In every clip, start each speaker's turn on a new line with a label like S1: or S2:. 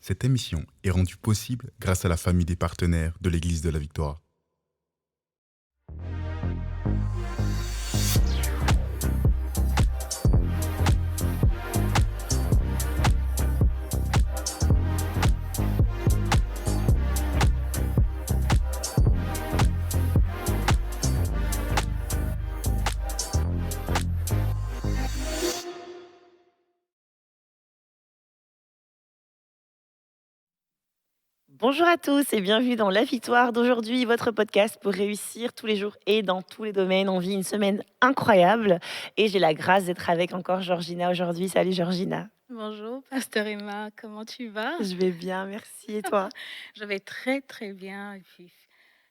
S1: Cette émission est rendue possible grâce à la famille des partenaires de l'Église de la Victoire.
S2: Bonjour à tous et bienvenue dans La Victoire d'aujourd'hui, votre podcast pour réussir tous les jours et dans tous les domaines. On vit une semaine incroyable et j'ai la grâce d'être avec encore Georgina aujourd'hui. Salut Georgina.
S3: Bonjour, Pasteur Emma, comment tu vas?
S2: Je vais bien, merci. Et toi?
S3: Je vais très très bien. Et puis,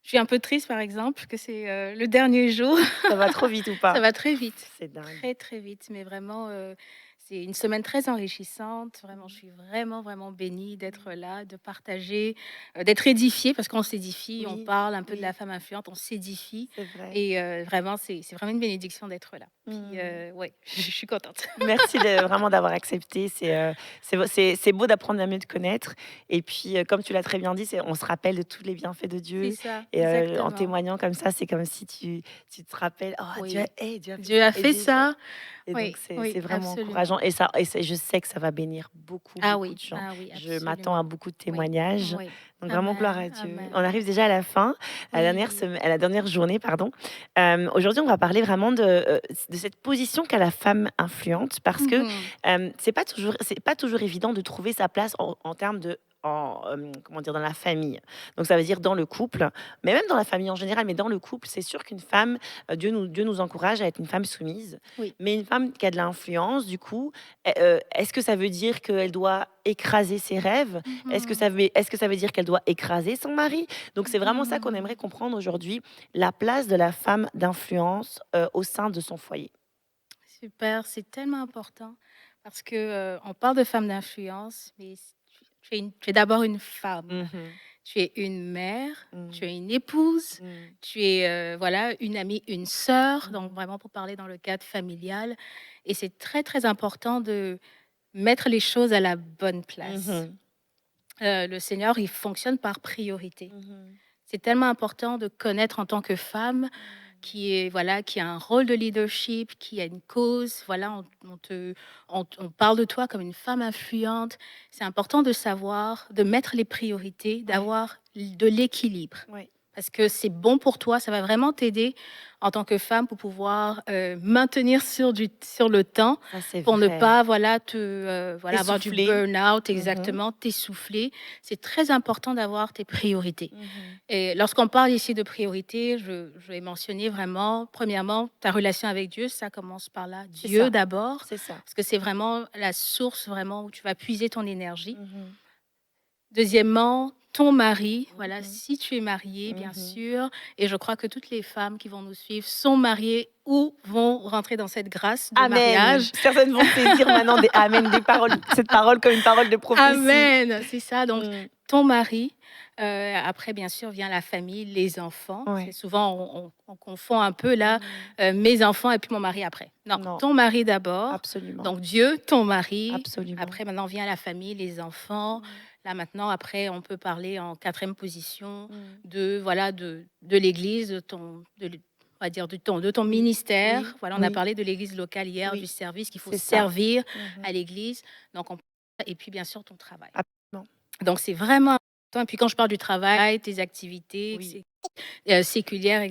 S3: je suis un peu triste par exemple que c'est le dernier jour.
S2: Ça va trop vite ou
S3: Ça
S2: pas?
S3: va très vite,
S2: C'est dingue.
S3: très très vite, mais vraiment, c'est une semaine très enrichissante. Vraiment, je suis vraiment vraiment bénie d'être là, de partager, d'être édifiée parce qu'on s'édifie, on
S2: Oui,
S3: parle un peu de
S2: oui,
S3: la femme influente, on s'édifie
S2: c'est vrai.
S3: et vraiment, c'est vraiment une bénédiction d'être là. Puis,
S2: Hmm.
S3: ouais, je suis contente.
S2: Merci vraiment d'avoir accepté. C'est beau d'apprendre à mieux te connaître. Et puis, comme tu l'as très bien dit, on se rappelle de tous les bienfaits de
S3: C'est
S2: Dieu.
S3: ça,
S2: Et en
S3: exactement.
S2: témoignant comme ça, c'est comme si tu te rappelles, oh,
S3: Oui,
S2: Dieu a fait
S3: Dieu
S2: ça.
S3: a
S2: Et
S3: fait
S2: déjà,
S3: ça.
S2: et donc,
S3: Oui, oui,
S2: c'est vraiment
S3: absolument.
S2: encourageant. Je sais que ça va bénir beaucoup, beaucoup de gens.
S3: Ah oui,
S2: Je m'attends à
S3: absolument.
S2: beaucoup de
S3: Oui,
S2: témoignages.
S3: oui.
S2: Donc, vraiment, gloire à
S3: Amen,
S2: Dieu. On
S3: amen.
S2: arrive déjà à la fin,
S3: Oui.
S2: à la dernière journée, pardon. Aujourd'hui, on va parler vraiment de cette position qu'a la femme influente parce que
S3: Mhm,
S2: c'est pas toujours évident de trouver sa place en termes comment dire? Dans la famille. Donc ça veut dire dans le couple, mais même dans la famille en général, mais dans le couple, c'est sûr qu'une femme, Dieu nous encourage à être une femme soumise,
S3: oui.
S2: mais une femme qui a de l'influence, du coup, est-ce que ça veut dire qu'elle doit écraser ses rêves?
S3: Mhm,
S2: Est-ce que ça veut dire qu'elle doit écraser son mari? Donc c'est vraiment ça qu'on aimerait
S3: mhm.
S2: comprendre aujourd'hui, la place de la femme d'influence, au sein de son foyer.
S3: Super, c'est tellement important parce que on parle de femme d'influence, mais tu es d'abord une femme.
S2: Mmh.
S3: Tu es une mère, tu
S2: Mmh.
S3: es une épouse,
S2: Mmh.
S3: tu es voilà une amie, une sœur. Donc
S2: Mmh.
S3: vraiment pour parler dans le cadre familial, et c'est très très important de mettre les choses à la bonne place.
S2: Mmh.
S3: Le Seigneur, il fonctionne par priorité.
S2: Mmh.
S3: C'est tellement important de connaître en tant que femme
S2: Mmh.
S3: qui est voilà, qui a un rôle de leadership, qui a une cause. Voilà, on parle de toi comme une femme influente. C'est important de savoir, de mettre les priorités,
S2: Ouais,
S3: d'avoir de l'équilibre.
S2: ouais,
S3: Parce que c'est bon pour toi, ça va vraiment t'aider en tant que femme pour pouvoir maintenir sur le temps,
S2: ça c'est
S3: pour ne
S2: vrai.
S3: pas voilà, voilà, avoir du
S2: Essoufflée.
S3: burn-out,
S2: Mmh.
S3: exactement, t'essouffler. C'est très important d'avoir tes priorités.
S2: Mmh.
S3: Et lorsqu'on parle ici de priorité, je vais mentionner vraiment, premièrement, ta relation avec Dieu, ça commence par là.
S2: C'est
S3: Dieu
S2: ça,
S3: d'abord,
S2: c'est ça.
S3: parce que c'est vraiment la source vraiment où tu vas puiser ton énergie.
S2: Mmh.
S3: Deuxièmement, ton mari, voilà,
S2: Mmh.
S3: si tu es mariée, bien
S2: Mmh.
S3: sûr, et je crois que toutes les femmes qui vont nous suivre sont mariées ou vont rentrer dans cette grâce de
S2: Amen.
S3: mariage.
S2: Certaines vont saisir maintenant des amen, des paroles, cette parole comme une parole de prophétie.
S3: Amen, c'est ça. Donc,
S2: Mmh.
S3: ton mari, après, bien sûr, vient la famille, les enfants. C'est
S2: Ouais.
S3: souvent, on confond un peu là,
S2: Mmh.
S3: mes enfants et puis mon mari après. Non,
S2: Non,
S3: ton mari d'abord.
S2: absolument,
S3: Donc, Dieu, ton mari.
S2: absolument.
S3: Après, maintenant vient la famille, les enfants.
S2: Mmh.
S3: Là, maintenant, après, on peut parler en quatrième position
S2: Mmh.
S3: de, voilà, de l'église, on va dire de ton
S2: Oui,
S3: ministère.
S2: oui,
S3: Voilà, on a
S2: oui,
S3: parlé de l'église locale hier, du
S2: oui,
S3: service, qu'il faut
S2: c'est ça.
S3: servir
S2: Mmh.
S3: à l'église. Donc, et puis, bien sûr, ton travail.
S2: Absolument.
S3: Donc c'est vraiment important, et puis quand je parle du travail, tes activités,
S2: Oui,
S3: séculières,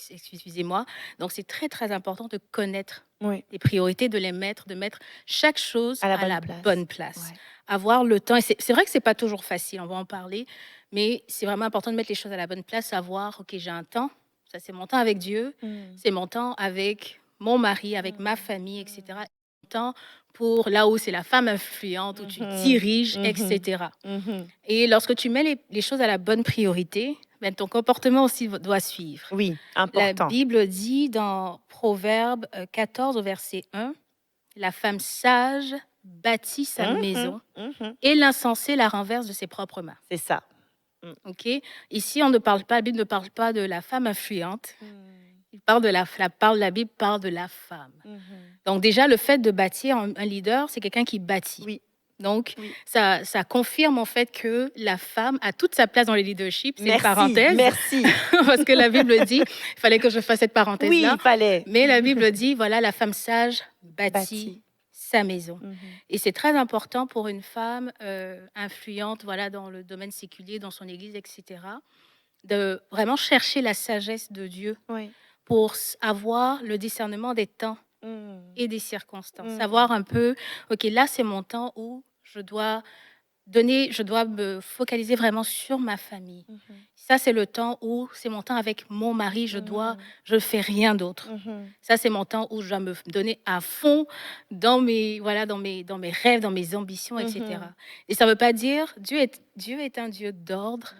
S3: excusez-moi. Donc c'est très, très important de connaître
S2: oui,
S3: tes priorités, de mettre chaque chose
S2: à la
S3: à
S2: bonne
S3: la
S2: place.
S3: bonne place.
S2: Ouais.
S3: Avoir le temps, et c'est vrai que c'est pas toujours facile, on va en parler, mais c'est vraiment important de mettre les choses à la bonne place, savoir: «OK, j'ai un temps, ça c'est mon temps avec Dieu,
S2: Mmh.
S3: c'est mon temps avec mon mari, avec ma
S2: Mmh.
S3: famille et
S2: Mmh.
S3: cetera. Mon temps pour là où c'est la femme influente, où tu
S2: Mmh.
S3: diriges et
S2: Mmh.
S3: cetera».
S2: Mmh.
S3: Et lorsque tu mets les choses à la bonne priorité, ben, ton comportement aussi doit suivre.
S2: Oui,
S3: La
S2: important.
S3: Bible dit dans Proverbe 14 au verset 1, la femme sage bâtit sa
S2: Mmh.
S3: maison
S2: Mmh.
S3: et l'insensé la renverse de ses propres mains.
S2: C'est ça. Mmh.
S3: Ok. Ici, on ne parle pas, la Bible ne parle pas de la femme influente.
S2: Mmh.
S3: Il parle de la Bible parle de la femme.
S2: Mmh.
S3: Donc déjà, le fait de bâtir un leader, c'est quelqu'un qui bâtit.
S2: Oui.
S3: Donc,
S2: Oui.
S3: ça confirme en fait que la femme a toute sa place dans le leadership. C'est une
S2: Merci,
S3: parenthèse,
S2: merci.
S3: parce que la Bible dit, il fallait que je fasse cette
S2: Oui,
S3: parenthèse-là,
S2: il fallait.
S3: mais la Bible dit, voilà, la femme sage bâtit
S2: Bâti.
S3: sa maison.
S2: Mhm.
S3: Et c'est très important pour une femme influente, voilà, dans le domaine séculier, dans son église, etc., de vraiment chercher la sagesse de Dieu
S2: Oui.
S3: pour avoir le discernement des temps
S2: Mm.
S3: et des circonstances.
S2: Mm.
S3: Savoir un peu, OK, là, c'est mon temps où je dois me focaliser vraiment sur ma famille.
S2: Mhm.
S3: Ça, c'est le temps où c'est mon temps avec mon mari, je fais rien d'autre.
S2: Mhm.
S3: Ça, c'est mon temps où je dois me donner à fond dans dans mes rêves, dans mes ambitions, etc.
S2: Mhm.
S3: Et ça ne veut pas dire, Dieu est un Dieu d'ordre.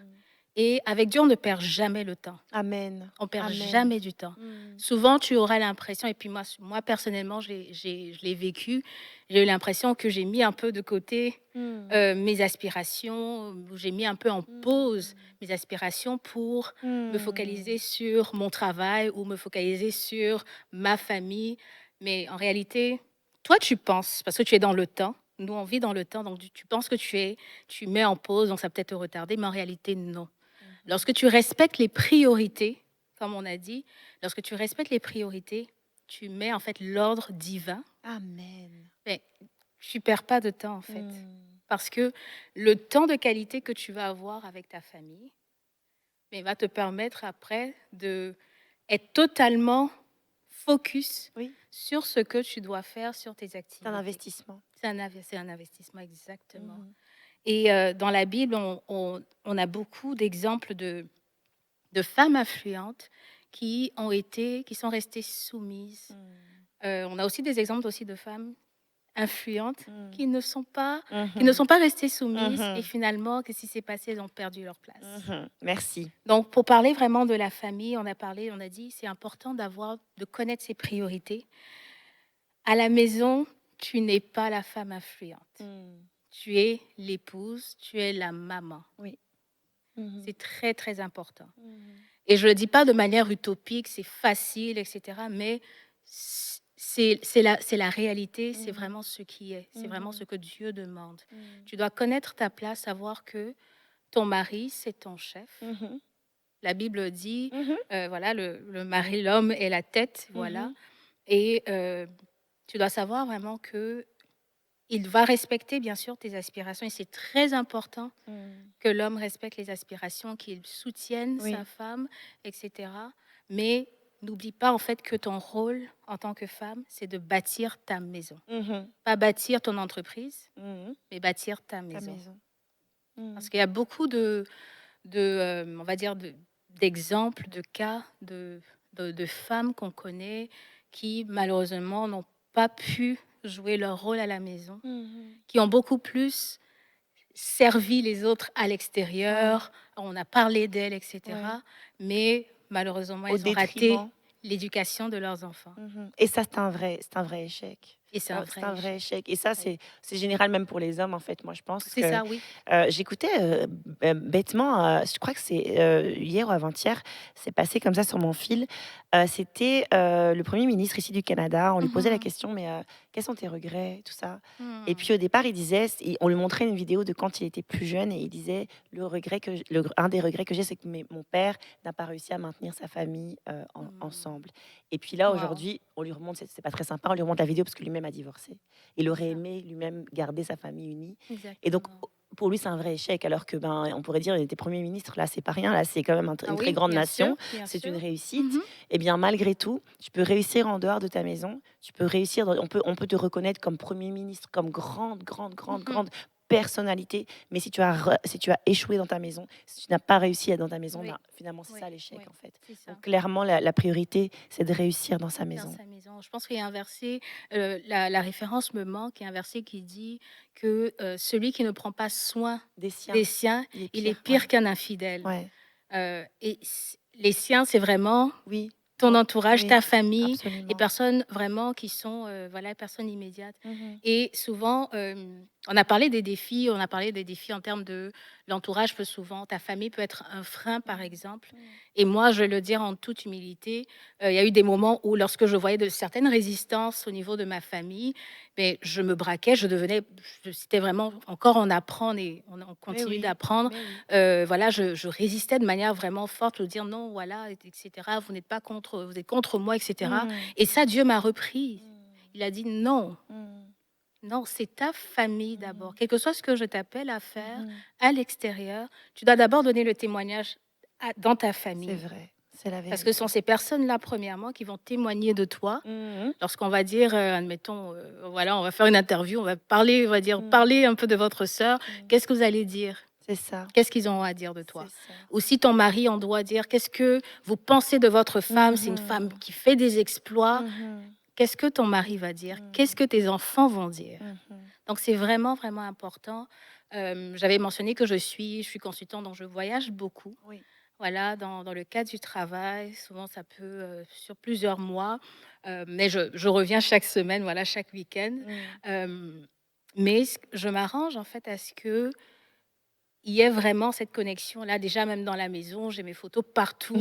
S3: Et avec Dieu, on ne perd jamais le temps.
S2: Amen.
S3: On perd
S2: Amen.
S3: jamais du temps.
S2: Mm.
S3: Souvent, tu auras l'impression, et puis moi personnellement, je l'ai vécu, j'ai eu l'impression que j'ai mis un peu de côté
S2: Mm.
S3: mes aspirations, j'ai mis un peu en pause mes aspirations pour me focaliser
S2: Mm.
S3: sur mon travail ou me focaliser sur ma famille. Mais en réalité, toi, tu penses, parce que tu es dans le temps, nous, on vit dans le temps, donc tu penses que tu mets en pause, donc ça peut être retardé, mais en réalité, non. Lorsque tu respectes les priorités, comme on a dit, lorsque tu respectes les priorités, tu mets en fait l'ordre divin,
S2: Amen.
S3: mais tu perds pas de temps en fait.
S2: Mm.
S3: Parce que le temps de qualité que tu vas avoir avec ta famille, mais va te permettre après de être totalement focus
S2: Oui,
S3: sur ce que tu dois faire, sur tes
S2: c'est un
S3: activités.
S2: investissement.
S3: C'est un investissement, exactement.
S2: Mhm.
S3: Et dans la Bible, on a beaucoup d'exemples de femmes influentes qui sont restées soumises. On a aussi des exemples aussi de femmes influentes
S2: Mm.
S3: qui ne
S2: Mhm.
S3: sont pas restées soumises et
S2: Mhm.
S3: finalement, qu'est-ce qui s'est passé? Elles ont perdu leur place.
S2: Mhm. Merci.
S3: Donc, pour parler vraiment de la famille, on a dit, c'est important de connaître ses priorités. À la maison, tu n'es pas la femme influente.
S2: Mm.
S3: Tu es l'épouse, tu es la maman.
S2: Oui. Mhm.
S3: C'est très, très important.
S2: Mhm.
S3: Et je ne le dis pas de manière utopique, c'est facile, etc. Mais c'est la réalité, c'est
S2: Mhm.
S3: vraiment ce qui est. C'est vraiment ce
S2: Mhm.
S3: que Dieu demande.
S2: Mm.
S3: Tu dois connaître ta place, savoir que ton mari, c'est ton chef.
S2: Mhm.
S3: La Bible dit,
S2: Mhm.
S3: voilà, le mari, l'homme est la tête, voilà.
S2: Mhm.
S3: Et tu dois savoir vraiment que il va respecter, bien sûr, tes aspirations. Et c'est très important
S2: Mm.
S3: que l'homme respecte les aspirations, qu'il soutienne sa
S2: Oui.
S3: femme, etc. Mais n'oublie pas en fait que ton rôle en tant que femme, c'est de bâtir ta maison.
S2: Mhm.
S3: Pas bâtir ton entreprise,
S2: Mhm.
S3: mais bâtir ta
S2: Ta
S3: maison.
S2: maison. Mm.
S3: Parce qu'il y a beaucoup on va dire, d'exemples, de cas de femmes qu'on connaît qui malheureusement n'ont pas pu jouer leur rôle à la maison,
S2: Mhm.
S3: qui ont beaucoup plus servi les autres à
S2: Ouais.
S3: l'extérieur, on a parlé d'elles,
S2: Ouais.
S3: etc. Mais malheureusement,
S2: Au
S3: elles ont raté
S2: détriment.
S3: l'éducation de leurs enfants.
S2: Mhm. Et ça, c'est un vrai échec.
S3: Et c'est un
S2: C'est
S3: vrai
S2: un vrai
S3: échec.
S2: échec. Et ça,
S3: Oui.
S2: c'est général même pour les hommes, en fait, moi, je pense. Parce
S3: C'est
S2: que
S3: ça, oui.
S2: j'écoutais bêtement, je crois que c'est hier ou avant-hier, c'est passé comme ça sur mon fil. C'était le Premier ministre ici du Canada. On lui posait la
S3: Mhm.
S2: question, mais quels sont tes regrets, tout ça. Et
S3: Hmm.
S2: puis au départ, il disait, on lui montrait une vidéo de quand il était plus jeune et il disait, un des regrets que j'ai, c'est que mon père n'a pas réussi à maintenir sa famille
S3: Hmm.
S2: ensemble. Et puis là,
S3: Wow.
S2: aujourd'hui, on lui remonte, c'est pas très sympa, on lui remonte la vidéo parce que lui-même a divorcé. Il
S3: C'est
S2: aurait
S3: ça.
S2: aimé lui-même garder sa famille unie. Et donc,
S3: Exactement.
S2: pour lui, c'est un vrai échec. Alors que, ben, on pourrait dire, il était Premier ministre, là, c'est pas rien. Là, c'est quand même
S3: Ah
S2: une très
S3: oui,
S2: grande
S3: bien sûr,
S2: nation.
S3: bien
S2: C'est une
S3: sûr.
S2: réussite.
S3: Mhm.
S2: Et bien, malgré tout, tu peux réussir en dehors de ta maison. Tu peux réussir, on peut te reconnaître comme Premier ministre, comme grande, grande, grande,
S3: Mhm.
S2: grande personnalité. Mais si tu as échoué dans ta maison, si tu n'as pas réussi dans ta maison,
S3: Oui,
S2: ben, finalement, c'est
S3: oui,
S2: ça l'échec,
S3: oui,
S2: en fait.
S3: c'est ça.
S2: Donc, clairement, la priorité, c'est de réussir dans sa
S3: Dans
S2: maison.
S3: sa maison. Je pense qu'il y a un verset, la référence me manque, il y a un verset qui dit que celui qui ne prend pas soin
S2: Des siens,
S3: des siens,
S2: il est
S3: il est
S2: pire.
S3: pire
S2: Ouais.
S3: qu'un infidèle.
S2: Ouais.
S3: Les siens, c'est vraiment
S2: Oui.
S3: ton entourage,
S2: Oui.
S3: ta famille, les
S2: Absolument.
S3: personnes vraiment qui sont, voilà, personnes immédiates.
S2: Mhm.
S3: Et souvent, on a parlé des défis en termes de l'entourage peut souvent, ta famille peut être un frein, par exemple. Et moi, je vais le dire en toute humilité, il y a eu des moments où, lorsque je voyais de certaines résistances au niveau de ma famille, mais je me braquais, c'était vraiment encore on apprend et on
S2: Mais
S3: continue
S2: oui,
S3: d'apprendre.
S2: mais oui.
S3: Voilà, je résistais de manière vraiment forte, de dire non, voilà, etc. Vous n'êtes pas contre, vous êtes contre moi, etc.
S2: Mmh.
S3: Et ça, Dieu m'a repris.
S2: Mmh.
S3: Il a dit non,
S2: Mmh.
S3: non, c'est ta famille d'abord.
S2: Mmh.
S3: Quel que soit ce que je t'appelle à faire
S2: Mmh.
S3: à l'extérieur, tu dois d'abord donner le témoignage dans ta
S2: C'est
S3: famille.
S2: vrai, c'est la
S3: Parce que ce sont
S2: vérité.
S3: ces personnes-là, premièrement, qui vont témoigner de toi.
S2: Mmh.
S3: Lorsqu'on va dire, admettons, voilà, on va faire une interview, on va parler, on va dire,
S2: Mmh.
S3: parlez un peu de votre sœur.
S2: Mmh.
S3: Qu'est-ce que vous allez dire?
S2: C'est ça,
S3: Qu'est-ce qu'ils ont à dire de
S2: c'est
S3: toi?
S2: ça.
S3: Ou si ton mari, on doit dire, qu'est-ce que vous pensez de votre femme? C'est une femme
S2: Mmh.
S3: qui fait des exploits.
S2: Mmh.
S3: Qu'est-ce que ton mari va dire? Qu'est-ce
S2: Mmh.
S3: que tes enfants vont dire?
S2: Mmh.
S3: Donc c'est vraiment, vraiment important. J'avais mentionné que je suis consultante, donc je voyage beaucoup.
S2: Oui.
S3: Voilà, dans le cadre du travail, souvent ça peut, sur plusieurs mois, mais je reviens chaque semaine, voilà, chaque week-end.
S2: Mmh.
S3: Mais je m'arrange en fait à ce que il y ait vraiment cette connexion-là. Déjà, même dans la maison, j'ai mes photos partout.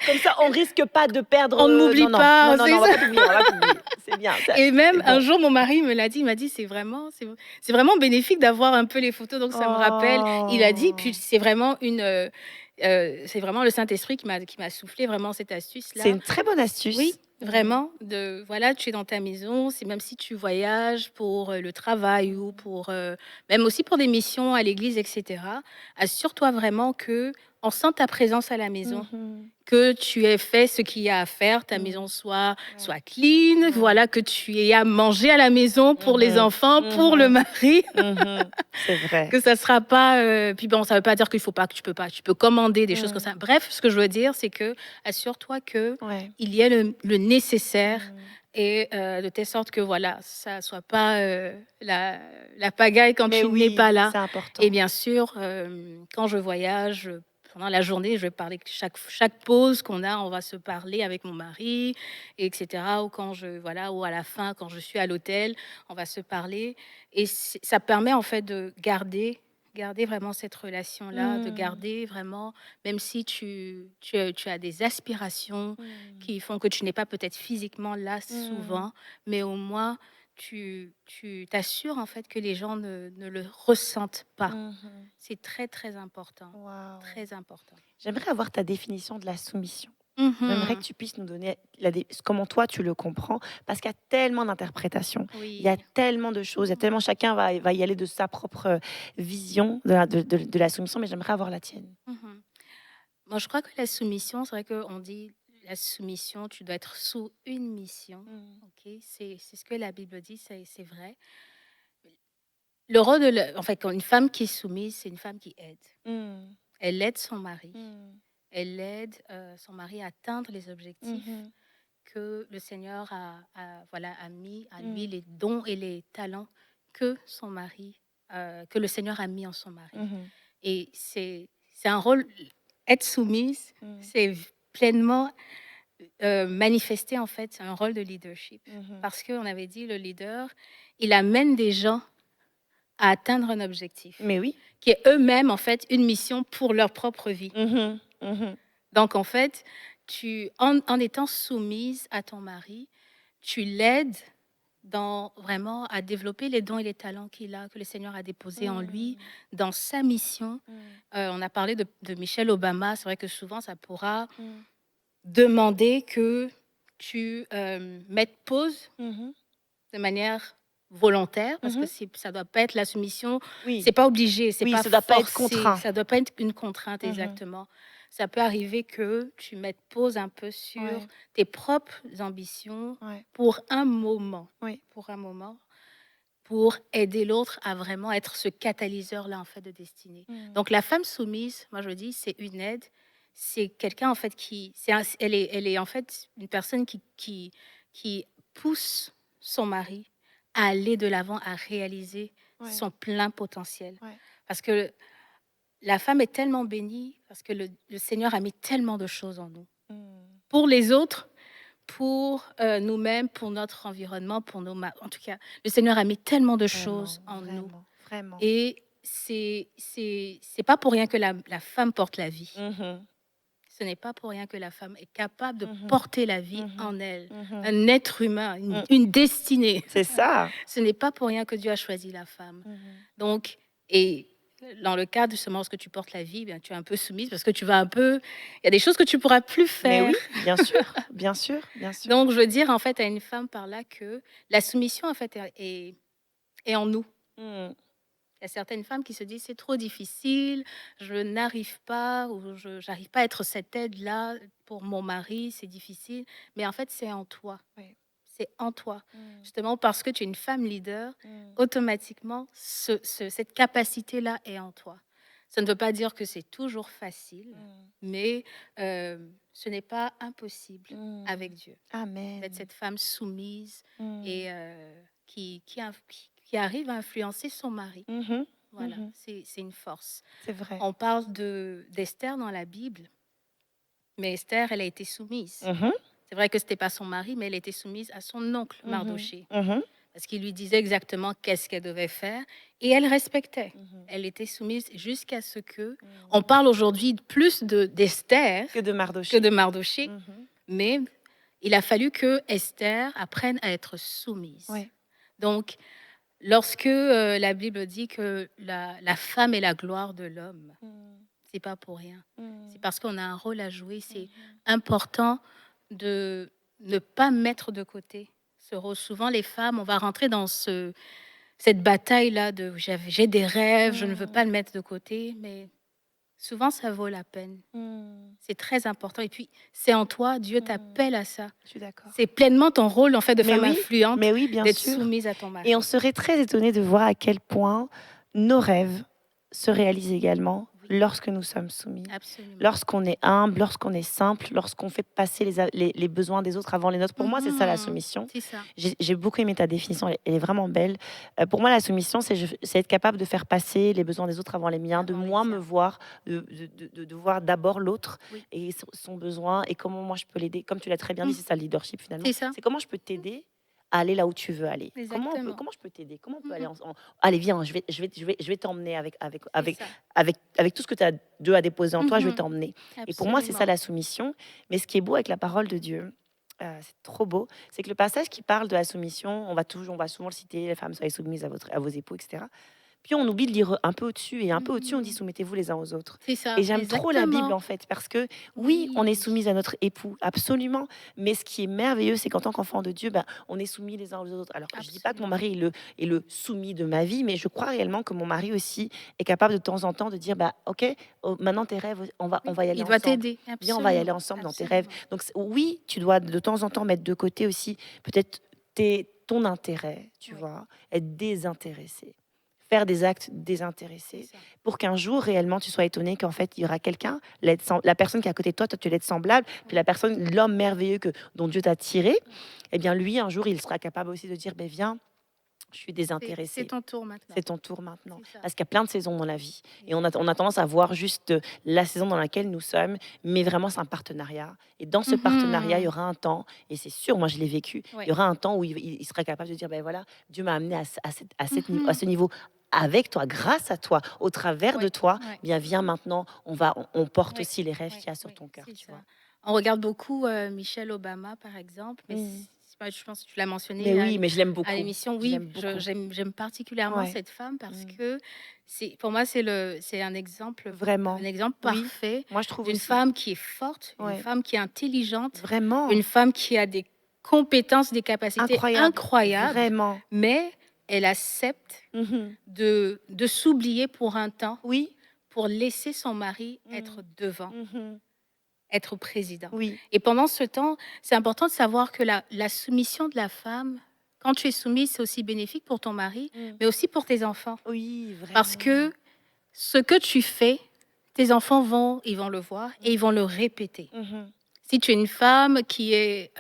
S2: Comme ça, on risque pas de perdre,
S3: On ne m'oublie
S2: non, non, non,
S3: pas,
S2: non,
S3: c'est
S2: non, on va
S3: ça.
S2: pas t'oublier, on va pas t'oublier. C'est bien, ça
S3: Et
S2: c'est
S3: même un
S2: bon.
S3: jour, mon mari me l'a dit, il m'a dit: c'est vraiment bénéfique d'avoir un peu les photos, donc ça me rappelle. Il a dit, puis
S2: Oh!
S3: c'est vraiment le Saint-Esprit qui m'a soufflé vraiment cette
S2: C'est
S3: astuce-là.
S2: une très bonne
S3: Oui,
S2: astuce. Mmh.
S3: vraiment, voilà, tu es dans ta maison, c'est même si tu voyages pour, le travail ou
S2: Mmh.
S3: pour, même aussi pour des missions à l'église et cetera, assure-toi vraiment que on sent ta présence à la maison,
S2: Mmh.
S3: que tu aies fait ce qu'il y a à faire, ta
S2: Mmh.
S3: maison soit
S2: Ouais,
S3: soit clean,
S2: ouais.
S3: voilà, que tu aies à manger à la maison pour les
S2: Mmh.
S3: enfants, pour le
S2: Mmh.
S3: mari,
S2: Mmh. C'est vrai.
S3: que ça sera pas, puis bon, ça veut pas dire qu'il faut pas, que tu peux pas, tu peux commander des choses comme
S2: Mmh.
S3: ça. Bref, ce que je veux dire, c'est que assure-toi que
S2: Ouais.
S3: il y ait le nécessaire
S2: Mmh.
S3: et de telle sorte que voilà, ça soit pas, la pagaille quand
S2: Mais
S3: tu n'es pas
S2: oui,
S3: là.
S2: c'est
S3: Et
S2: important.
S3: bien sûr, quand je voyage, pendant la journée, je vais parler chaque pause qu'on a, on va se parler avec mon mari et cetera. Ou quand voilà, ou à la fin, quand je suis à l'hôtel, on va se parler et ça permet en fait de garder vraiment cette relation-là, de
S2: Mmh.
S3: garder vraiment, même si tu as des aspirations
S2: Mmh.
S3: qui font que tu n'es pas peut-être physiquement là
S2: Mmh.
S3: souvent, mais au moins tu t'assures en fait que les gens ne le ressentent pas.
S2: Mmh.
S3: C'est très, très important,
S2: Waouh!
S3: très important.
S2: J'aimerais avoir ta définition de la soumission. J'aimerais que
S3: Mmh.
S2: tu puisses nous donner comment toi tu le comprends, parce qu'il y a tellement d'interprétations, il y a
S3: Oui.
S2: tellement de choses, il y a tellement chacun va y aller de sa propre vision de la soumission, mais j'aimerais avoir la tienne.
S3: Mmh. Moi, je crois que la soumission, c'est vrai qu'on dit la soumission, tu dois être sous une mission.
S2: Mmh.
S3: OK? C'est ce que la Bible dit, c'est vrai. Le rôle en fait, quand une femme qui est soumise, c'est une femme qui aide.
S2: Mmh.
S3: Elle aide son mari.
S2: Mmh.
S3: Elle aide, son mari à atteindre les objectifs
S2: Mmh.
S3: que le Seigneur voilà, a mis à lui,
S2: Mmh.
S3: les dons et les talents que le Seigneur a mis en son mari.
S2: Mmh.
S3: Et c'est un rôle, être soumise,
S2: Mmh.
S3: c'est pleinement, manifester en fait un rôle de leadership.
S2: Mmh.
S3: Parce qu'on avait dit le leader, il amène des gens à atteindre un objectif,
S2: Mais oui.
S3: qui est eux-mêmes en fait une mission pour leur propre vie.
S2: Mmh. Mmh.
S3: Donc en fait, en étant soumise à ton mari, tu l'aides dans vraiment à développer les dons et les talents que le Seigneur a déposés en lui,
S2: Mmh.
S3: dans sa mission.
S2: Mmh.
S3: On a parlé de Michelle Obama, c'est vrai que souvent ça pourra
S2: Mmh.
S3: demander que tu, mettes pause
S2: Mmh.
S3: de manière volontaire, parce que
S2: Mmh.
S3: ça doit pas être la soumission,
S2: Oui,
S3: c'est pas obligé, c'est
S2: oui,
S3: pas
S2: ça doit pas être
S3: forcé,
S2: contraint.
S3: ça doit pas être une contrainte
S2: Mmh.
S3: exactement. Ça peut arriver que tu mettes pause un peu sur
S2: Ouais,
S3: tes propres ambitions
S2: ouais,
S3: pour un moment,
S2: oui.
S3: pour un moment, pour aider l'autre à vraiment être ce catalyseur-là, en fait, de destinée.
S2: Mmh.
S3: Donc la femme soumise, moi je dis, c'est une aide, c'est quelqu'un en fait elle est en fait une personne qui pousse son mari à aller de l'avant, à réaliser
S2: Ouais,
S3: son plein potentiel.
S2: ouais.
S3: Parce que la femme est tellement bénie, parce que le Seigneur a mis tellement de choses en nous.
S2: Mmh.
S3: Pour les autres, pour nous-mêmes, pour notre environnement, pour en tout cas, le Seigneur a mis tellement de choses
S2: Vraiment,
S3: en nous.
S2: vraiment, vraiment.
S3: Et c'est pas pour rien que la femme porte la vie.
S2: Mmh.
S3: ce n'est pas pour rien que la femme est capable de
S2: Mhm,
S3: porter la vie
S2: mhm,
S3: en elle,
S2: mhm.
S3: un être humain,
S2: Mm.
S3: une destinée.
S2: C'est ça.
S3: Ce n'est pas pour rien que Dieu a choisi la femme.
S2: Mhm.
S3: Donc, et dans le cadre justement lorsque tu portes la vie, bien, tu es un peu soumise parce que tu vas un peu, il y a des choses que tu pourras plus
S2: Mais
S3: faire.
S2: oui, bien sûr, bien sûr, bien sûr.
S3: Donc, je veux dire en fait à une femme par là que la soumission en fait est en nous.
S2: Mm.
S3: Il y a certaines femmes qui se disent c'est trop difficile, je n'arrive pas ou je n'arrive pas à être cette aide-là pour mon mari, c'est difficile. Mais en fait, c'est en toi.
S2: Ouais.
S3: C'est en toi.
S2: Mm.
S3: Justement parce que tu es une femme leader,
S2: Mm.
S3: automatiquement, cette capacité-là est en toi. Ça ne veut pas dire que c'est toujours facile,
S2: Mm.
S3: mais ce n'est pas impossible
S2: Mm.
S3: avec Dieu d'être
S2: Amen.
S3: cette femme soumise
S2: Mm.
S3: et qui arrive à influencer son mari.
S2: Mhm,
S3: Voilà,
S2: mhm.
S3: c'est une force.
S2: C'est vrai.
S3: On parle d'Esther dans la Bible, mais Esther, elle a été soumise.
S2: Mhm,
S3: C'est vrai que c'était pas son mari, mais elle était soumise à son oncle
S2: mhm,
S3: Mardoché,
S2: mhm,
S3: parce qu'il lui disait exactement qu'est-ce qu'elle devait faire, et elle respectait.
S2: mhm.
S3: Elle était soumise jusqu'à ce que...
S2: Mm.
S3: On parle aujourd'hui plus d'Esther
S2: Que de
S3: que
S2: Mardoché.
S3: de Mardoché,
S2: Mhm.
S3: mais il a fallu que Esther apprenne à être soumise.
S2: Ouais.
S3: Donc, lorsque la Bible dit que la femme est la gloire de l'homme,
S2: Mm.
S3: c'est pas pour rien.
S2: Mm.
S3: C'est parce qu'on a un rôle à jouer. C'est
S2: Mhm.
S3: important de ne pas mettre de côté ce rôle. Souvent, les femmes, on va rentrer dans cette bataille-là de j'ai des rêves, je ne veux pas
S2: Mm.
S3: le mettre de côté, mais souvent, ça vaut la peine.
S2: Mm.
S3: C'est très important. Et puis, c'est en toi, Dieu
S2: Mm.
S3: t'appelle à ça.
S2: Je suis d'accord.
S3: C'est pleinement ton rôle, en fait, de femme
S2: Mais
S3: influente,
S2: oui, bien
S3: d'être
S2: sûr.
S3: soumise à ton
S2: Et on
S3: mari.
S2: serait très étonné de voir à quel point nos rêves se réalisent également
S3: Oui,
S2: lorsque nous sommes soumis.
S3: absolument.
S2: Lorsqu'on est humble, lorsqu'on est simple, lorsqu'on fait passer les besoins des autres avant les nôtres. Pour moi, c'est ça la
S3: Mhm.
S2: soumission.
S3: C'est ça.
S2: J'ai beaucoup aimé ta définition, elle est vraiment belle. Pour moi, la soumission, c'est être capable de faire passer les besoins des autres avant les miens, de
S3: Avant les
S2: moi me
S3: tiens.
S2: voir, de voir d'abord l'autre
S3: Oui,
S2: et son besoin et comment moi je peux l'aider. Comme tu l'as très bien dit,
S3: Mhm.
S2: c'est ça le leadership finalement.
S3: C'est ça.
S2: C'est comment je peux t'aider à aller là où tu veux aller.
S3: Exactement.
S2: Comment je peux t'aider? Comment on peut aller
S3: Mhm.
S2: allez, viens, je vais t'emmener
S3: C'est ça.
S2: avec tout ce que tu as Dieu a déposé en toi, je vais
S3: Mhm.
S2: t'emmener. Et pour moi, c'est ça
S3: Absolument.
S2: la soumission. Mais ce qui est beau avec la parole de Dieu, c'est trop beau, c'est que le passage qui parle de la soumission, on va souvent le citer, les femmes soyez soumises à vos époux, etc. Puis on oublie de lire un peu au-dessus, et un peu au-dessus, on dit
S3: Mhm.
S2: soumettez-vous les uns aux autres.
S3: C'est
S2: Et
S3: ça,
S2: j'aime trop la Bible
S3: exactement.
S2: en fait, parce que oui, on est
S3: Oui.
S2: soumise à notre époux, absolument. Mais ce qui est merveilleux, c'est qu'en tant qu'enfant de Dieu, ben, on est soumis les uns aux autres. Alors, je dis pas que mon
S3: Absolument.
S2: mari est le soumis de ma vie, mais je crois réellement que mon mari aussi est capable de temps en temps de dire, bah, ok, oh, maintenant tes rêves, on
S3: Oui,
S2: va y aller
S3: il doit
S2: ensemble.
S3: t'aider.
S2: Viens, on va y aller
S3: Absolument.
S2: ensemble dans tes rêves.
S3: Absolument.
S2: Donc oui, tu dois de temps en temps mettre de côté aussi peut-être ton intérêt, tu
S3: Oui,
S2: vois, être désintéressé, faire des actes
S3: c'est
S2: désintéressés,
S3: ça.
S2: pour qu'un jour réellement tu sois étonné qu'en fait il y aura quelqu'un, la personne qui est à côté de toi, toi tu l'aides semblable, puis la
S3: Oui,
S2: personne, l'homme merveilleux dont Dieu t'a tiré,
S3: oui.
S2: eh bien lui un jour il sera capable aussi de dire, ben viens, je suis
S3: C'est
S2: désintéressé.
S3: ton tour maintenant.
S2: C'est ton tour maintenant.
S3: C'est ça.
S2: Parce qu'il y a plein de saisons dans la vie. Et on a
S3: Exactement.
S2: tendance à voir juste la saison dans laquelle nous sommes, mais vraiment, c'est un partenariat. Et dans ce partenariat, il y
S3: Mhm.
S2: aura un temps, et c'est sûr, moi je l'ai vécu, il
S3: Oui.
S2: y aura un temps où il sera capable de dire, ben voilà, Dieu m'a amené à
S3: Mhm.
S2: ce niveau avec toi, grâce à toi, au travers de
S3: Oui.
S2: toi,
S3: Oui.
S2: eh bien viens maintenant, on porte
S3: Oui.
S2: aussi les rêves
S3: Oui.
S2: qu'il y a sur
S3: Oui.
S2: ton cœur,
S3: C'est
S2: tu
S3: ça.
S2: vois.
S3: On regarde beaucoup Michelle Obama, par exemple, mais
S2: Mm.
S3: je pense que tu l'as
S2: Mais
S3: mentionné
S2: oui, mais je l'aime
S3: à
S2: beaucoup.
S3: l'émission.
S2: Je
S3: Oui,
S2: l'aime beaucoup.
S3: j'aime particulièrement
S2: Ouais.
S3: cette femme parce
S2: Mm.
S3: que pour moi, c'est un
S2: Vraiment.
S3: exemple
S2: Oui,
S3: parfait
S2: moi je trouve
S3: d'une
S2: aussi.
S3: femme qui est forte, une
S2: Ouais.
S3: femme qui est intelligente,
S2: Vraiment.
S3: une femme qui a des compétences, des capacités
S2: Incroyable.
S3: incroyables,
S2: Vraiment.
S3: mais elle accepte
S2: Mhm.
S3: de s'oublier pour un temps
S2: Oui.
S3: pour laisser son mari être
S2: Mmh.
S3: devant,
S2: Mmh.
S3: être président.
S2: Oui.
S3: Et pendant ce temps, c'est important de savoir que la soumission de la femme, quand tu es soumise, c'est aussi bénéfique pour ton mari,
S2: Mmh.
S3: mais aussi pour tes enfants.
S2: Oui,
S3: Parce
S2: vraiment.
S3: que ce que tu fais, tes enfants ils vont le voir et ils
S2: Mmh.
S3: vont le répéter.
S2: Mmh.
S3: Si tu es une femme qui est,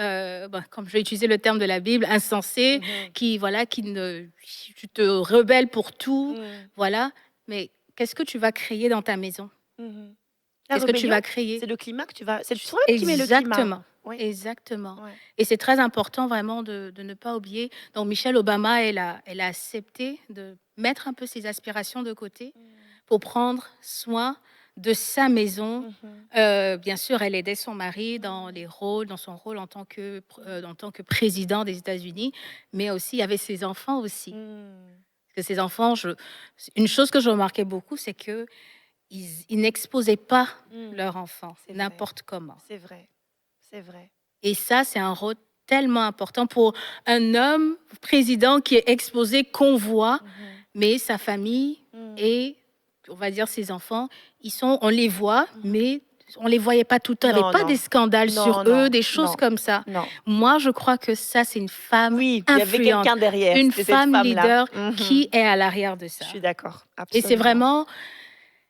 S3: comme je vais utiliser le terme de la Bible, insensée,
S2: Mmh.
S3: voilà, tu te rebelles pour tout,
S2: Mmh.
S3: voilà, mais qu'est-ce que tu vas créer dans ta maison?
S2: Mmh. La
S3: Qu'est-ce que tu
S2: rébellion,
S3: vas créer?
S2: c'est le climat que tu vas c'est toi-même qui mets le climat.
S3: Exactement,
S2: Oui,
S3: exactement.
S2: ouais.
S3: Et c'est très important vraiment de ne pas oublier. Donc Michelle Obama, elle a accepté de mettre un peu ses aspirations de côté
S2: Mmh.
S3: pour prendre soin de sa maison.
S2: Mhm.
S3: Bien sûr, elle aidait son mari dans son rôle en tant que président des États-Unis, mais aussi il y avait ses enfants aussi.
S2: Mm.
S3: Parce que ses enfants, une chose que je remarquais beaucoup, c'est que ils n'exposaient pas
S2: Mm.
S3: leurs enfants
S2: C'est vrai.
S3: n'importe comment.
S2: C'est vrai. C'est vrai.
S3: Et ça, c'est un rôle tellement important pour un homme président qui est exposé, qu'on voit,
S2: Mhm.
S3: mais sa famille
S2: Mm.
S3: et, on va dire, ses enfants, on les voit,
S2: Mhm.
S3: mais on les voyait pas tout le temps. Il n'y avait
S2: Non,
S3: pas des
S2: non.
S3: scandales sur
S2: Non,
S3: eux,
S2: non,
S3: des choses
S2: non,
S3: comme ça.
S2: non.
S3: Moi, je crois que ça, c'est une femme
S2: Oui, il y avait
S3: influente,
S2: quelqu'un derrière.
S3: une
S2: C'était cette
S3: femme
S2: femme-là.
S3: leader
S2: Mhm.
S3: qui est à l'arrière de
S2: Je
S3: ça.
S2: suis d'accord.
S3: Et c'est
S2: Absolument.
S3: vraiment,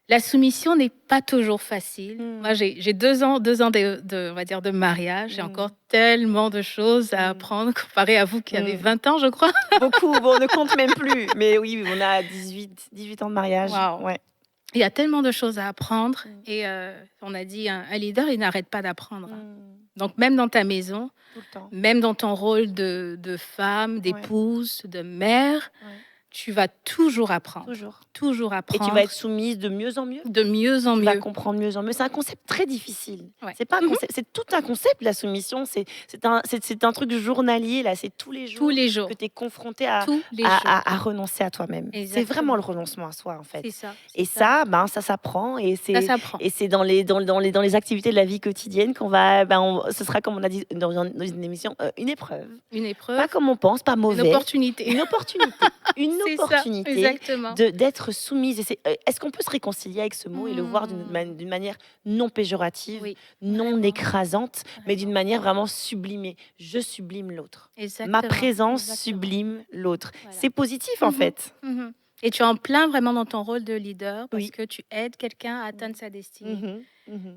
S3: la soumission n'est pas toujours facile.
S2: Mm.
S3: Moi, j'ai 2 ans on va dire, de mariage. J'ai
S2: Mm.
S3: encore tellement de choses à
S2: Mm.
S3: apprendre comparé à vous qui avez
S2: Mm.
S3: 20 ans, je crois.
S2: Beaucoup. Bon, on ne compte même plus. Mais oui, on a 18 ans de mariage.
S3: Waouh.
S2: Ouais.
S3: Il y a tellement de choses à apprendre.
S2: Mm.
S3: Et on a dit, un leader, il n'arrête pas d'apprendre.
S2: Mm.
S3: Donc, même dans ta maison,
S2: Tout le temps.
S3: même dans ton rôle de femme,
S2: Ouais.
S3: d'épouse, de mère,
S2: Ouais.
S3: tu vas toujours apprendre.
S2: Toujours.
S3: Toujours
S2: Et
S3: apprendre.
S2: tu vas être soumise de mieux en mieux.
S3: de mieux en
S2: Tu vas
S3: mieux.
S2: comprendre mieux en mieux. C'est un concept très difficile.
S3: Ouais.
S2: C'est pas un concept, c'est tout un concept, la soumission. C'est un truc journalier, là. C'est tous les
S3: Tous
S2: jours
S3: les jours.
S2: que tu es confronté à,
S3: Tous les
S2: à,
S3: jours.
S2: à- à renoncer à toi-même. C'est
S3: Exactement.
S2: vraiment le renoncement à soi, en fait.
S3: C'est ça.
S2: Et ça, ça s'apprend. Et
S3: ça
S2: c'est
S3: s'apprend.
S2: et c'est dans les activités de la vie quotidienne qu'on va. Ce sera, comme on a dit dans une émission, une épreuve.
S3: Une
S2: Pas
S3: épreuve,
S2: comme on pense, pas
S3: une
S2: mauvais.
S3: opportunité.
S2: Une opportunité. Une
S3: C'est ça,
S2: opportunité
S3: exactement.
S2: d'être soumise. Est-ce qu'on peut se réconcilier avec ce mot et le voir d'une manière non péjorative,
S3: Oui,
S2: non
S3: vraiment,
S2: écrasante, mais d'une
S3: vraiment.
S2: manière vraiment sublimée? Je sublime l'autre. Ma
S3: Exactement.
S2: présence
S3: Exactement.
S2: sublime l'autre.
S3: Voilà.
S2: C'est positif, en
S3: Mhm,
S2: fait.
S3: mhm. Et tu es en plein vraiment dans ton rôle de leader parce
S2: Oui.
S3: que tu aides quelqu'un à atteindre sa destinée.
S2: Mhm, mhm.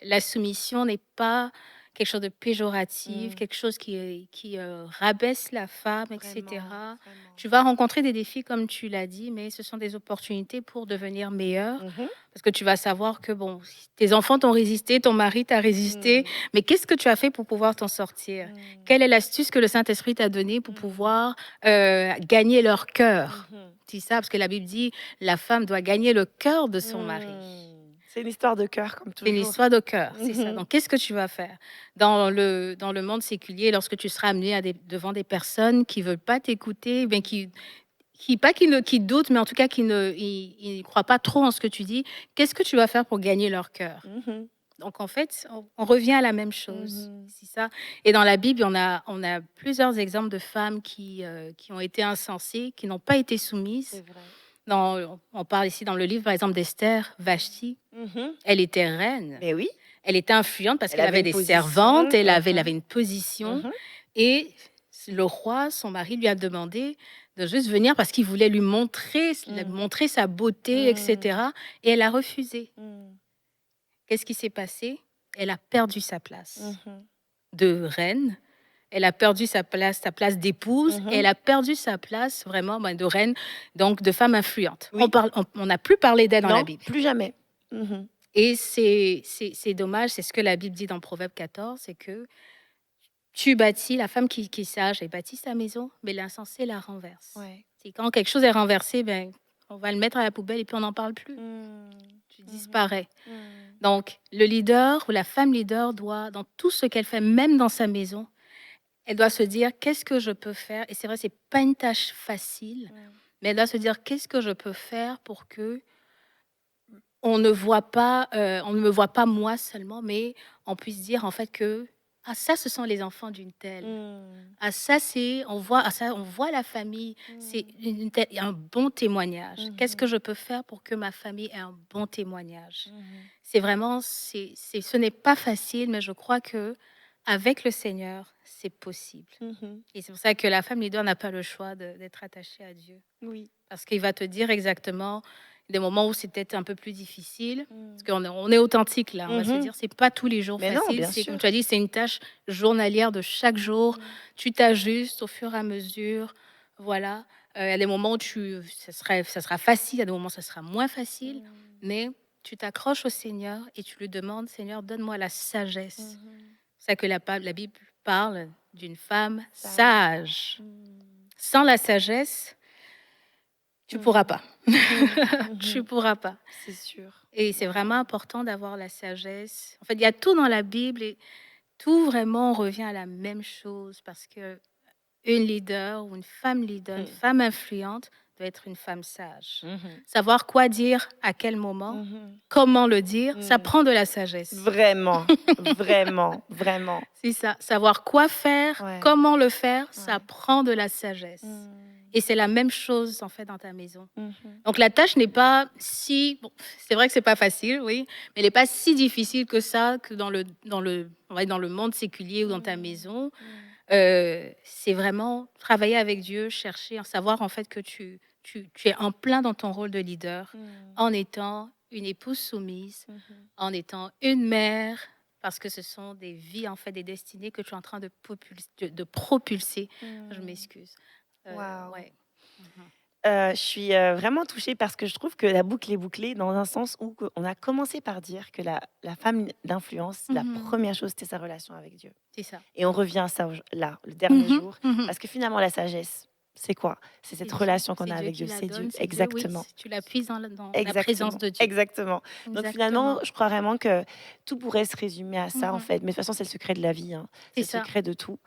S3: La soumission n'est pas quelque chose de péjoratif,
S2: Mm.
S3: quelque chose qui rabaisse la femme, etc.
S2: Vraiment.
S3: Tu vas rencontrer des défis, comme tu l'as dit, mais ce sont des opportunités pour devenir meilleur.
S2: Mhm.
S3: Parce que tu vas savoir que, bon, tes enfants t'ont résisté, ton mari t'a résisté, mais qu'est-ce que tu as fait pour pouvoir t'en sortir?
S2: Mm.
S3: Quelle est l'astuce que le Saint-Esprit t'a donnée pour pouvoir gagner leur cœur?
S2: Mhm.
S3: C'est ça, parce que la Bible dit, la femme doit gagner le cœur de son mari.
S2: C'est une histoire de cœur, comme
S3: C'est une
S2: toujours.
S3: histoire de cœur, c'est ça.
S2: Mhm.
S3: Donc, qu'est-ce que tu vas faire dans le monde séculier, lorsque tu seras amené devant des personnes qui veulent pas t'écouter, bien qui doutent, mais en tout cas qui ils croient pas trop en ce que tu dis. Qu'est-ce que tu vas faire pour gagner leur cœur?
S2: Mhm.
S3: Donc, en fait, on revient à la même chose.
S2: Mhm.
S3: C'est ça. Et dans la Bible, on a plusieurs exemples de femmes qui ont été insensées, qui n'ont pas été soumises.
S2: C'est vrai.
S3: On parle ici dans le livre, par exemple, d'Esther, Vashti.
S2: Mhm.
S3: Elle était reine.
S2: Mais oui.
S3: Elle était influente parce
S2: Elle
S3: qu'elle
S2: avait
S3: avait
S2: une
S3: des
S2: position.
S3: servantes, elle avait
S2: Mhm.
S3: une position.
S2: Mhm.
S3: Et le roi, son mari, lui a demandé de juste venir parce qu'il voulait lui montrer sa beauté, etc. Et elle a refusé.
S2: Mhm.
S3: Qu'est-ce qui s'est passé? Elle a perdu sa place
S2: Mhm.
S3: de reine. Elle a perdu sa place d'épouse.
S2: Mhm.
S3: Et elle a perdu sa place vraiment de reine, donc de femme influente.
S2: Oui.
S3: On n'a plus parlé d'elle dans la
S2: Non,
S3: Bible.
S2: plus jamais. Mhm.
S3: Et c'est dommage, c'est ce que la Bible dit dans Proverbe 14, c'est que tu bâtis, la femme qui est sage, elle bâtit sa maison, mais l'insensé la renverse.
S2: Ouais.
S3: C'est quand quelque chose est renversé, ben, on va le mettre à la poubelle et puis on n'en parle plus.
S2: Mhm.
S3: Tu disparais.
S2: Mhm.
S3: Donc, le leader ou la femme leader doit, dans tout ce qu'elle fait, même dans sa maison, elle doit se dire, qu'est-ce que je peux faire? Et c'est vrai, c'est pas une tâche facile, mais elle doit se dire, qu'est-ce que je peux faire pour que on ne me voit pas moi seulement, mais on puisse dire en fait que ah ça, ce sont les enfants d'une telle.
S2: Mhm.
S3: Ah ça, on voit la famille. C'est un bon témoignage. Qu'est-ce que je peux faire pour que ma famille ait un bon témoignage?
S2: Mhm.
S3: C'est vraiment, ce n'est pas facile, mais je crois que avec le Seigneur, c'est possible.
S2: Mhm.
S3: Et c'est pour ça que la femme leader n'a pas le choix d'être attachée à Dieu.
S2: Oui.
S3: Parce qu'il va te dire exactement des moments où c'est peut-être un peu plus difficile.
S2: Mhm.
S3: Parce on est authentique là. On va se
S2: Mhm.
S3: dire, c'est pas tous les jours
S2: Mais non,
S3: facile.
S2: bien
S3: C'est
S2: sûr.
S3: comme tu as dit, c'est une tâche journalière de chaque jour.
S2: Mhm.
S3: Tu t'ajustes au fur et à mesure. Voilà. Il y a des moments où ça sera facile, il y a des moments où ça sera moins facile.
S2: Mhm.
S3: Mais tu t'accroches au Seigneur et tu lui demandes, Seigneur, donne-moi la sagesse.
S2: Mhm.
S3: C'est ça que la Bible parle d'une femme sage.
S2: Mhm.
S3: Sans la sagesse, tu pourras pas. tu
S2: Mhm.
S3: pourras pas.
S2: C'est sûr.
S3: Et c'est
S2: Ouais.
S3: vraiment important d'avoir la sagesse. En fait, il y a tout dans la Bible et tout vraiment revient à la même chose parce que une leader ou une femme leader, une
S2: Mhm.
S3: femme influente doit être une femme sage.
S2: Mhm.
S3: Savoir quoi dire, à quel moment,
S2: Mhm.
S3: comment le dire, ça
S2: Mhm.
S3: prend de la sagesse.
S2: Vraiment, vraiment, vraiment.
S3: C'est ça. Savoir quoi faire,
S2: Ouais,
S3: comment le faire, ça
S2: ouais.
S3: prend de la sagesse.
S2: Mhm.
S3: Et c'est la même chose en fait dans ta maison.
S2: Mhm.
S3: Donc la tâche n'est pas si bon, c'est vrai que c'est pas facile, oui, mais elle n'est pas si difficile que ça que on va dire dans le monde séculier ou dans ta
S2: Mhm.
S3: maison.
S2: Mhm.
S3: C'est vraiment travailler avec Dieu, chercher, en savoir en fait que tu es en plein dans ton rôle de leader,
S2: Mhm.
S3: en étant une épouse soumise,
S2: Mhm.
S3: en étant une mère, parce que ce sont des vies, en fait, des destinées que tu es en train de propulser. Je
S2: Mhm.
S3: m'excuse.
S2: Waouh.
S3: Ouais. Mhm.
S2: Je suis, vraiment touchée parce que je trouve que la boucle est bouclée dans un sens où que on a commencé par dire que la femme d'influence, la
S3: Mhm.
S2: première chose, c'était sa relation avec Dieu
S3: C'est ça.
S2: et on revient à ça là, le dernier
S3: Mhm,
S2: jour,
S3: mhm.
S2: parce que finalement la sagesse, c'est quoi? C'est
S3: C'est
S2: cette
S3: Dieu.
S2: relation qu'on
S3: C'est
S2: a
S3: Dieu
S2: avec
S3: qui
S2: Dieu,
S3: la
S2: c'est
S3: donne,
S2: Dieu,
S3: c'est Dieu, oui.
S2: exactement.
S3: Tu la puises dans la présence
S2: Exactement,
S3: de Dieu.
S2: exactement. Donc finalement,
S3: Exactement.
S2: je crois vraiment que tout pourrait se résumer à ça, en
S3: Mhm.
S2: fait. Mais de toute façon, c'est le secret de la vie, hein.
S3: C'est
S2: C'est le
S3: ça.
S2: secret de tout.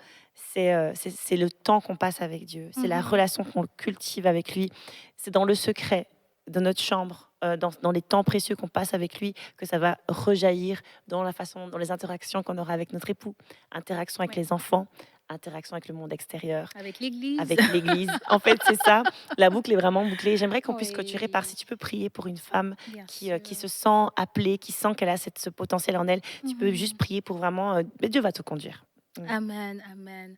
S2: C'est le temps qu'on passe avec Dieu. C'est la
S3: Mhm.
S2: relation qu'on cultive avec lui. C'est dans le secret de notre chambre, dans les temps précieux qu'on passe avec lui, que ça va rejaillir dans la façon, dans les interactions qu'on aura avec notre époux, interactions avec
S3: Oui.
S2: les enfants, interactions avec le monde extérieur,
S3: Avec l'Église.
S2: avec l'Église. En fait, c'est ça. La boucle est vraiment bouclée. J'aimerais qu'on puisse clôturer par
S3: Oui,
S2: si tu peux prier pour une femme
S3: bien
S2: qui
S3: sûr.
S2: se sent appelée, qui sent qu'elle a ce potentiel en elle. Tu peux juste
S3: Mhm.
S2: prier pour vraiment. Mais Dieu va te conduire. Mm.
S3: Amen, amen.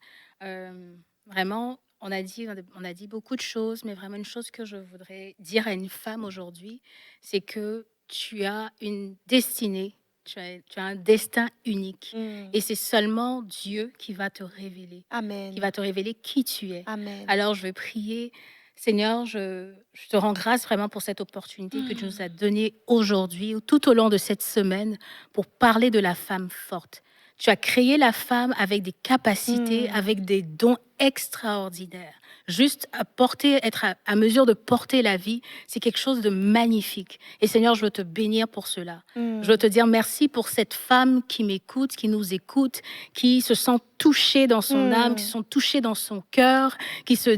S3: Vraiment, on a dit beaucoup de choses, mais vraiment une chose que je voudrais dire à une femme aujourd'hui, c'est que tu as une destinée, tu as un destin unique.
S2: Mm.
S3: Et c'est seulement Dieu qui
S2: Amen.
S3: va te révéler qui tu es.
S2: Amen.
S3: Alors, je vais prier. Seigneur, je te rends grâce vraiment pour cette opportunité que tu nous
S2: Mm.
S3: as donnée aujourd'hui ou tout au long de cette semaine pour parler de la femme forte. Tu as créé la femme avec des capacités,
S2: Mm.
S3: avec des dons extraordinaires. Juste être à mesure de porter la vie, c'est quelque chose de magnifique. Et Seigneur, je veux te bénir pour cela. Je veux
S2: Mm.
S3: te dire merci pour cette femme qui m'écoute, qui nous écoute, qui se sent touchée dans son âme, qui se
S2: Mm.
S3: sent touchée dans son cœur, qui se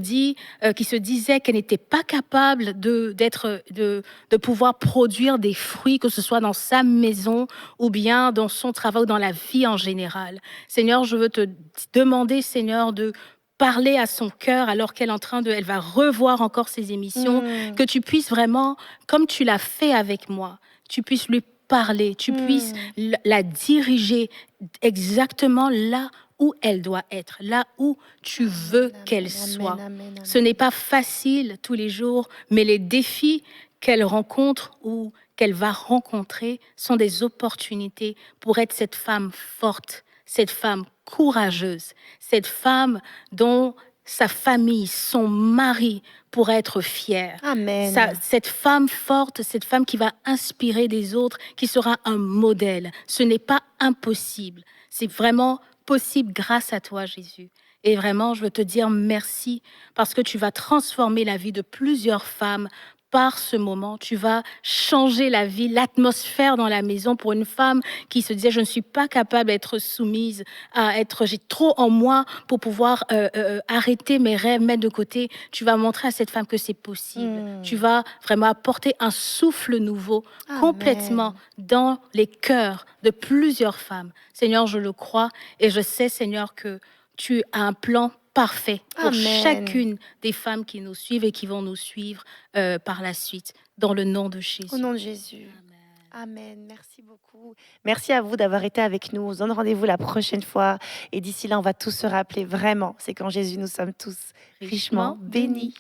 S3: disait qu'elle n'était pas capable de pouvoir produire des fruits, que ce soit dans sa maison ou bien dans son travail ou dans la vie en général. Seigneur, je veux te demander, Seigneur, de parler à son cœur alors elle va revoir encore ses émissions,
S2: Mm.
S3: que tu puisses vraiment, comme tu l'as fait avec moi, tu puisses lui parler, tu puisses
S2: Mm.
S3: la diriger exactement là où elle doit être, là où tu veux
S2: Amen,
S3: qu'elle
S2: amen, amen,
S3: soit.
S2: amen,
S3: Ce n'est
S2: amen.
S3: pas facile tous les jours, mais les défis qu'elle rencontre ou qu'elle va rencontrer sont des opportunités pour être cette femme forte, cette femme courageuse, cette femme dont sa famille, son mari pourrait être fier.
S2: Amen.
S3: Cette femme forte, cette femme qui va inspirer des autres, qui sera un modèle. Ce n'est pas impossible. C'est vraiment possible grâce à toi, Jésus. Et vraiment, je veux te dire merci parce que tu vas transformer la vie de plusieurs femmes par ce moment. Tu vas changer la vie, l'atmosphère dans la maison pour une femme qui se disait, je ne suis pas capable d'être soumise, j'ai trop en moi pour pouvoir arrêter mes rêves, mettre de côté. Tu vas montrer à cette femme que c'est possible. Tu
S2: Mm.
S3: vas vraiment apporter un souffle nouveau complètement
S2: Amen.
S3: dans les cœurs de plusieurs femmes. Seigneur, je le crois et je sais, Seigneur, que tu as un plan parfait pour
S2: Amen.
S3: chacune des femmes qui nous suivent et qui vont nous suivre par la suite, dans le nom de
S2: Au
S3: Jésus.
S2: nom de Jésus.
S3: Amen.
S2: Amen. Merci beaucoup. Merci à vous d'avoir été avec nous. On se donne rendez-vous la prochaine fois. Et d'ici là, on va tous se rappeler vraiment, c'est qu'en Jésus, nous sommes tous richement
S3: Richement
S2: bénis.
S3: bénie.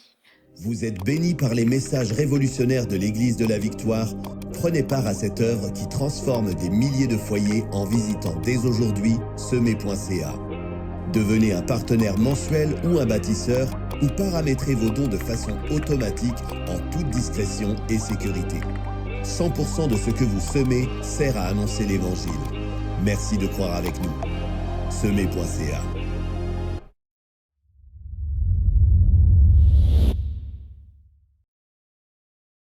S4: Vous êtes bénis par les messages révolutionnaires de l'Église de la Victoire. Prenez part à cette œuvre qui transforme des milliers de foyers en visitant dès aujourd'hui semer.ca. Devenez un partenaire mensuel ou un bâtisseur ou paramétrez vos dons de façon automatique en toute discrétion et sécurité. 100% de ce que vous semez sert à annoncer l'Évangile. Merci de croire avec nous. Semer.ca